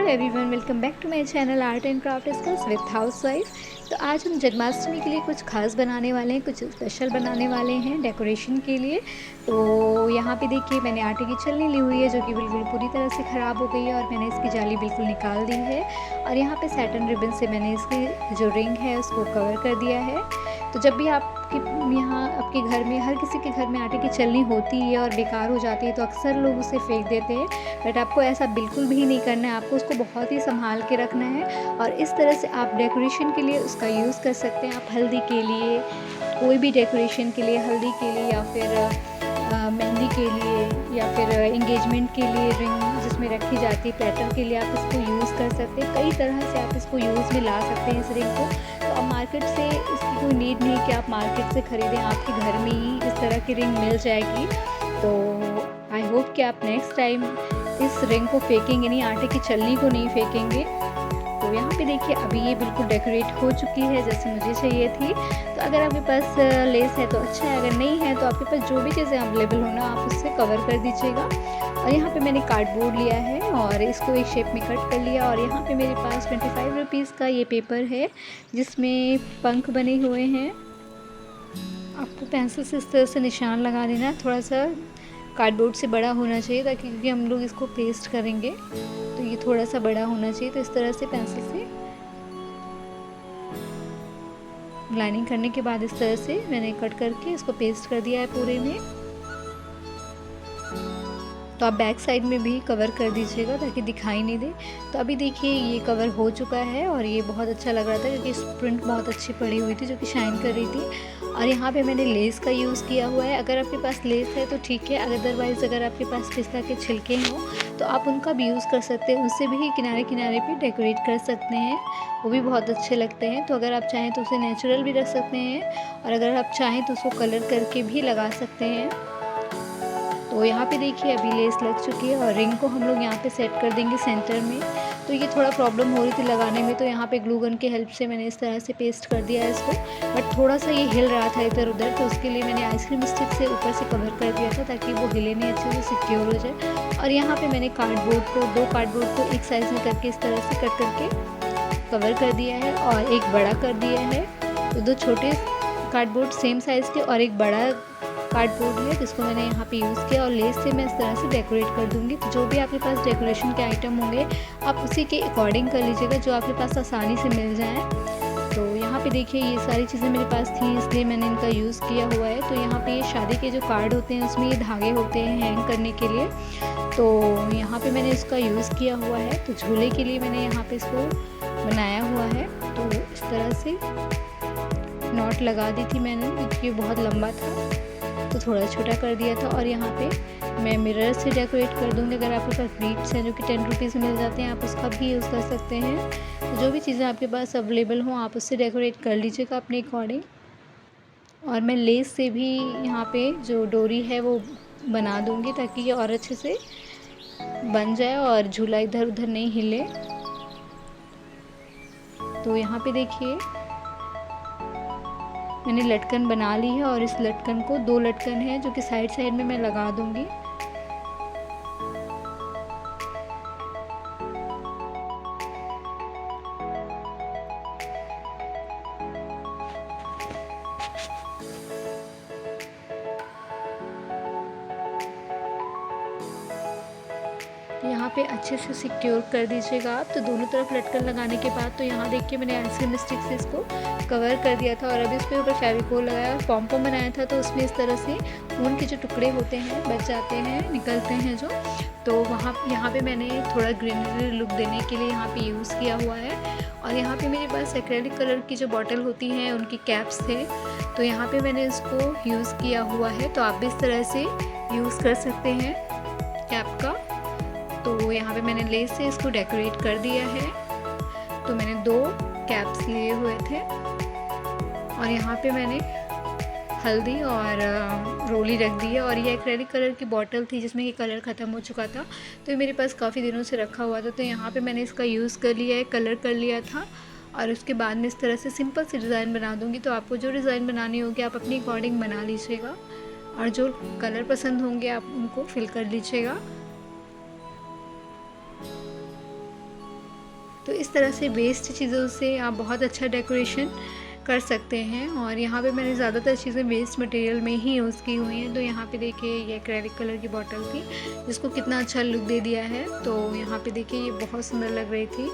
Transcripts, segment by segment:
Everyone, welcome back to my channel art and craft skills with housewife. तो आज हम जन्माष्टमी के लिए कुछ खास बनाने वाले हैं, कुछ स्पेशल बनाने वाले हैं डेकोरेशन के लिए। तो यहाँ पे देखिए मैंने आटे की छलनी ली हुई है जो कि बिल्कुल पूरी तरह से ख़राब हो गई है और मैंने इसकी जाली बिल्कुल निकाल दी है। और यहाँ पे सैटिन रिबन से मैंने इसकी जो रिंग है उसको कवर कर दिया है। तो जब भी आपके यहाँ आपके घर में, हर किसी के घर में आटे की छलनी होती है और बेकार हो जाती है तो अक्सर लोग उसे फेंक देते हैं, बट आपको ऐसा बिल्कुल भी नहीं करना है। आपको उसको बहुत ही संभाल के रखना है और इस तरह से आप डेकोरेशन के लिए उसका यूज़ कर सकते हैं। आप हल्दी के लिए, कोई भी डेकोरेशन के लिए, हल्दी के लिए या फिर मेहंदी के लिए या फिर एंगेजमेंट के लिए रिंग जिसमें रखी जाती है, प्लेटर के लिए आप इसको यूज़ कर सकते हैं। कई तरह से आप इसको यूज़ में ला सकते हैं इस रिंग को। तो अब मार्केट से इसकी कोई नीड नहीं कि आप मार्केट से ख़रीदें, आपके घर में ही इस तरह की रिंग मिल जाएगी। तो आई होप कि आप नेक्स्ट टाइम इस रिंग को फेंकेंगे नहीं, आटे की छलनी को नहीं फेंकेंगे। तो यहाँ पे देखिए अभी ये बिल्कुल डेकोरेट हो चुकी है जैसे मुझे चाहिए थी। तो अगर आपके पास लेस है तो अच्छा है, अगर नहीं है तो आपके पास जो भी चीज़ें अवेलेबल हो ना आप उससे कवर कर दीजिएगा। और यहाँ पे मैंने कार्डबोर्ड लिया है और इसको एक शेप में कट कर लिया। और यहाँ पे मेरे पास 25 रुपीज़ का ये पेपर है जिसमें पंख बने हुए हैं। आपको पेंसिल से इस तरह से निशान लगा देना, थोड़ा सा कार्डबोर्ड से बड़ा होना चाहिए ताकि, क्योंकि हम लोग इसको पेस्ट करेंगे तो ये थोड़ा सा बड़ा होना चाहिए। तो इस तरह से पेंसिल से लाइनिंग करने के बाद इस तरह से मैंने कट करके इसको पेस्ट कर दिया है पूरे में। तो आप बैक साइड में भी कवर कर दीजिएगा ताकि दिखाई नहीं दे। तो अभी देखिए ये कवर हो चुका है और ये बहुत अच्छा लग रहा था क्योंकि इस प्रिंट बहुत अच्छी पड़ी हुई थी जो कि शाइन कर रही थी। और यहाँ पे मैंने लेस का यूज़ किया हुआ है। अगर आपके पास लेस है तो ठीक है, अदरवाइज़ अगर आपके पास पिस्ता के छिलके हों तो आप उनका भी यूज़ कर सकते हैं, उससे भी किनारे किनारे पे डेकोरेट कर सकते हैं, वो भी बहुत अच्छे लगते हैं। तो अगर आप चाहें तो उसे नेचुरल भी रख सकते हैं और अगर आप चाहें तो उसको कलर करके भी लगा सकते हैं। तो यहाँ पे देखिए अभी लेस लग चुकी है और रिंग को हम लोग यहाँ पे सेट कर देंगे सेंटर में। तो ये थोड़ा प्रॉब्लम हो रही थी लगाने में, तो यहाँ पे ग्लू गन की हेल्प से मैंने इस तरह से पेस्ट कर दिया है इसको। बट थोड़ा सा ये हिल रहा था इधर उधर, तो उसके लिए मैंने आइसक्रीम स्टिक से ऊपर से कवर कर दिया था ताकि वो हिले नहीं, अच्छे से सिक्योर हो जाए। और यहाँ पर मैंने दो कार्डबोर्ड को एक साइज़ में करके इस तरह से कट करके कवर कर दिया है और एक बड़ा कर दिया है। तो दो छोटे कार्डबोर्ड सेम साइज़ के और एक बड़ा कार्डबोर्ड है जिसको मैंने यहाँ पे यूज़ किया और लेस से मैं इस तरह से डेकोरेट कर दूँगी। तो जो भी आपके पास डेकोरेशन के आइटम होंगे आप उसी के अकॉर्डिंग कर लीजिएगा जो आपके पास आसानी से मिल जाए। तो यहाँ पे देखिए ये सारी चीज़ें मेरे पास थी इसलिए मैंने इनका यूज़ किया हुआ है। तो यहाँ पे ये शादी के जो कार्ड होते हैं उसमें ये धागे होते हैं हैंग करने के लिए, तो यहाँ पे मैंने इसका यूज़ किया हुआ है। तो झूले के लिए मैंने यहाँ पे इसको बनाया हुआ है। तो इस तरह से नॉट लगा दी थी मैंने क्योंकि बहुत लंबा था तो थोड़ा छोटा कर दिया था। और यहाँ पे मैं मिरर से डेकोरेट कर दूँगी। अगर आपके पास बीड्स हैं जो कि 10 रुपीज़ में मिल जाते हैं आप उसका भी यूज़ कर सकते हैं। तो जो भी चीज़ें आपके पास अवेलेबल हों आप उससे डेकोरेट कर लीजिएगा अपने अकॉर्डिंग। और मैं लेस से भी यहाँ पे जो डोरी है वो बना दूँगी ताकि ये और अच्छे से बन जाए और झूला इधर उधर नहीं हिले। तो यहाँ पे देखिए मैंने लटकन बना ली है और इस लटकन को, दो लटकन है जो कि साइड साइड में मैं लगा दूंगी। यहाँ पे अच्छे से सिक्योर कर दीजिएगा आप। तो दोनों तरफ लटकन लगाने के बाद तो यहाँ देखिए मैंने आइसक्रीम स्टिक से इसको कवर कर दिया था और अभी इसके ऊपर फेविकोल लगाया और पॉम बनाया था। तो उसमें इस तरह से ऊन के जो टुकड़े होते हैं बच जाते हैं, निकलते हैं जो, तो यहाँ पे मैंने थोड़ा ग्रीनरी लुक देने के लिए यहाँ पे यूज़ किया हुआ है। और यहाँ पे मेरे पास एक्रेलिक कलर की जो बॉटल होती हैं उनकी कैप्स थे, तो यहाँ पे मैंने इसको यूज़ किया हुआ है। तो आप भी इस तरह से यूज़ कर सकते हैं कैप का। तो यहाँ पे मैंने लेस से इसको डेकोरेट कर दिया है। तो मैंने दो कैप्स लिए हुए थे और यहाँ पे मैंने हल्दी और रोली रख दी है। और ये एक्रेलिक कलर की बॉटल थी जिसमें कि कलर ख़त्म हो चुका था, तो ये मेरे पास काफ़ी दिनों से रखा हुआ था। तो यहाँ पे मैंने इसका यूज़ कर लिया है, कलर कर लिया था। और उसके बाद में इस तरह से सिंपल सी डिज़ाइन बना दूँगी। तो आपको जो डिज़ाइन बनानी होगी आप अपनी अकॉर्डिंग बना लीजिएगा और जो कलर पसंद होंगे आप उनको फिल कर लीजिएगा। तो इस तरह से वेस्ट चीज़ों से आप बहुत अच्छा डेकोरेशन कर सकते हैं। और यहाँ पे मैंने ज़्यादातर चीज़ें वेस्ट मटेरियल में ही यूज़ की हुई हैं। तो यहाँ पे देखिए ये एक्रेलिक कलर की बॉटल थी जिसको कितना अच्छा लुक दे दिया है। तो यहाँ पे देखिए ये बहुत सुंदर लग रही थी।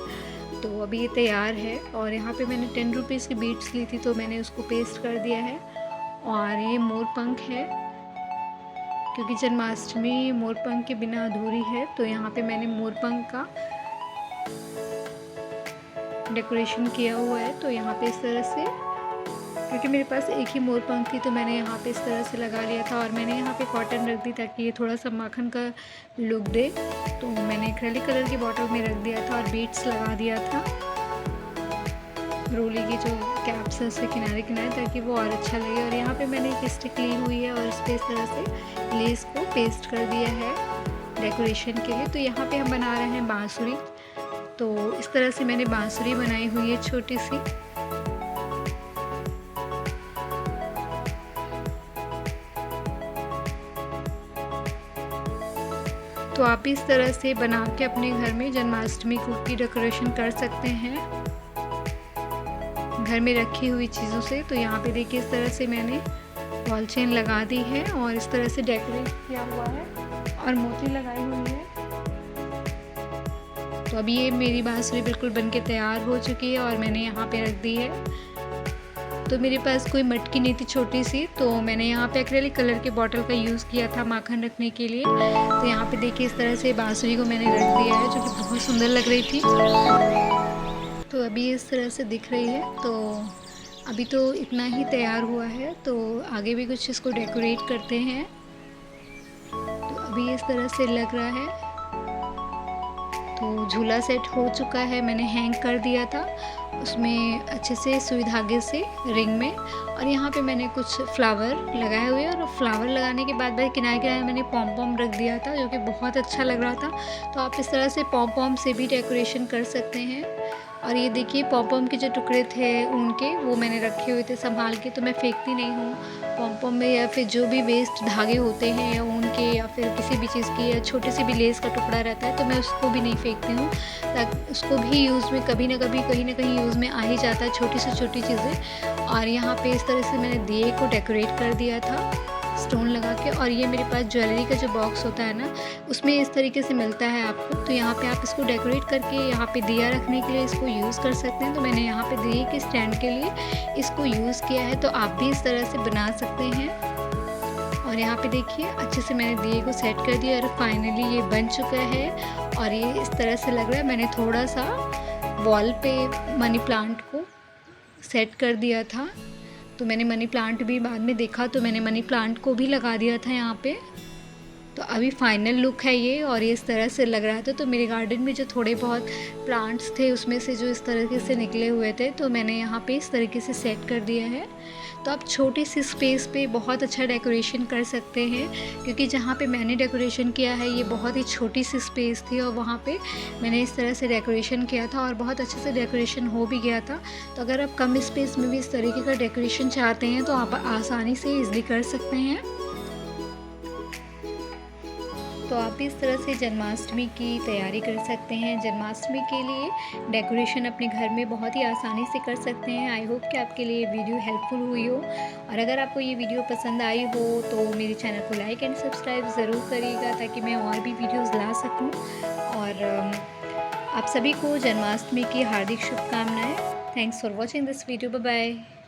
तो अभी ये तैयार है। और यहाँ पे मैंने 10 रुपीज़ की बीट्स ली थी तो मैंने उसको पेस्ट कर दिया है। और ये मोरपंख है क्योंकि जन्माष्टमी मोरपंख के बिना अधूरी है। तो यहाँ पे मैंने मोरपंख का डेकोरेशन किया हुआ है। तो यहाँ पे इस तरह से, क्योंकि मेरे पास एक ही मोरपंख थी तो मैंने यहाँ पे इस तरह से लगा लिया था। और मैंने यहाँ पे कॉटन रख दी ताकि ये थोड़ा सा माखन का लुक दे। तो मैंने एक्रेलिक कलर की बॉटल में रख दिया था और बीट्स लगा दिया था रोली की जो कैप्स है उससे किनारे किनारे, ताकि वो और अच्छा लगे। और यहाँ पे मैंने एक स्टिक ली हुई है और इस पर इस तरह से लेस को पेस्ट कर दिया है डेकोरेशन के लिए। तो यहाँ पे हम बना रहे हैं बांसुरी। तो इस तरह से मैंने बांसुरी बनाई हुई है छोटी सी। तो आप इस तरह से बना के अपने घर में जन्माष्टमी की डेकोरेशन कर सकते हैं घर में रखी हुई चीज़ों से। तो यहाँ पे देखिए इस तरह से मैंने वॉल चेन लगा दी है और इस तरह से डेकोरेट किया हुआ है और मोती लगाई हुई है। तो अभी ये मेरी बांसुरी बिल्कुल बनके तैयार हो चुकी है और मैंने यहाँ पे रख दी है। तो मेरे पास कोई मटकी नहीं थी छोटी सी, तो मैंने यहाँ पे एक्रेलिक कलर के बॉटल का यूज़ किया था माखन रखने के लिए। तो यहाँ पे देखिए इस तरह से बांसुरी को मैंने रख दिया है जो कि बहुत सुंदर लग रही थी। तो अभी इस तरह से दिख रही है। तो अभी तो इतना ही तैयार हुआ है, तो आगे भी कुछ इसको डेकोरेट करते हैं। तो अभी इस तरह से लग रहा है। तो झूला सेट हो चुका है, मैंने हैंग कर दिया था उसमें अच्छे से सुई धागे से रिंग में। और यहाँ पे मैंने कुछ फ्लावर लगाए हुए हैं और फ्लावर लगाने के बाद किनारे किनारे मैंने पॉम पॉम रख दिया था जो कि बहुत अच्छा लग रहा था। तो आप इस तरह से पॉम पॉम से भी डेकोरेशन कर सकते हैं। और ये देखिए पॉम पॉम के जो टुकड़े थे ऊन के वो मैंने रखे हुए थे संभाल के। तो मैं फेंकती नहीं हूँ पॉम पॉम में, या फिर जो भी वेस्ट धागे होते हैं या ऊन के या फिर किसी भी चीज़ की या छोटे से भी लेस का टुकड़ा रहता है तो मैं उसको भी नहीं फेंकती हूँ, ताकि उसको भी यूज़ में कभी ना कभी कहीं ना कहीं यूज़ में आ ही जाता है छोटी से छोटी चीज़ें। और यहाँ पे इस तरह से मैंने दिए को डेकोरेट कर दिया था स्टोन लगा के। और ये मेरे पास ज्वेलरी का जो बॉक्स होता है ना उसमें इस तरीके से मिलता है आपको। तो यहाँ पे आप इसको डेकोरेट करके यहाँ पे दिया रखने के लिए इसको यूज़ कर सकते हैं। तो मैंने यहाँ पे दिए के स्टैंड के लिए इसको यूज़ किया है। तो आप भी इस तरह से बना सकते हैं। और यहाँ पे देखिए अच्छे से मैंने दिए को सेट कर दिया और फाइनली ये बन चुका है और ये इस तरह से लग रहा है। मैंने थोड़ा सा वॉल पे मनी प्लांट को सेट कर दिया था, तो मैंने मनी प्लांट भी बाद में देखा तो मैंने मनी प्लांट को भी लगा दिया था यहाँ पे। तो अभी फाइनल लुक है ये और ये इस तरह से लग रहा था। तो मेरे गार्डन में जो थोड़े बहुत प्लांट्स थे उसमें से जो इस तरीके से निकले हुए थे तो मैंने यहाँ पे इस तरीके से सेट कर दिया है। तो आप छोटी सी स्पेस पे बहुत अच्छा डेकोरेशन कर सकते हैं, क्योंकि जहाँ पे मैंने डेकोरेशन किया है ये बहुत ही छोटी सी स्पेस थी और वहाँ पे मैंने इस तरह से डेकोरेशन किया था और बहुत अच्छे से डेकोरेशन हो भी गया था। तो अगर आप कम स्पेस में भी इस तरीके का डेकोरेशन चाहते हैं तो आप आसानी से ईज़िली कर सकते हैं। तो आप इस तरह से जन्माष्टमी की तैयारी कर सकते हैं। जन्माष्टमी के लिए डेकोरेशन अपने घर में बहुत ही आसानी से कर सकते हैं। आई होप कि आपके लिए वीडियो हेल्पफुल हुई हो, और अगर आपको ये वीडियो पसंद आई हो तो मेरे चैनल को लाइक एंड सब्सक्राइब ज़रूर करिएगा ताकि मैं और भी वीडियोज़ ला सकूँ। और आप सभी को जन्माष्टमी की हार्दिक शुभकामनाएँ। Thanks for watching this video. Bye bye.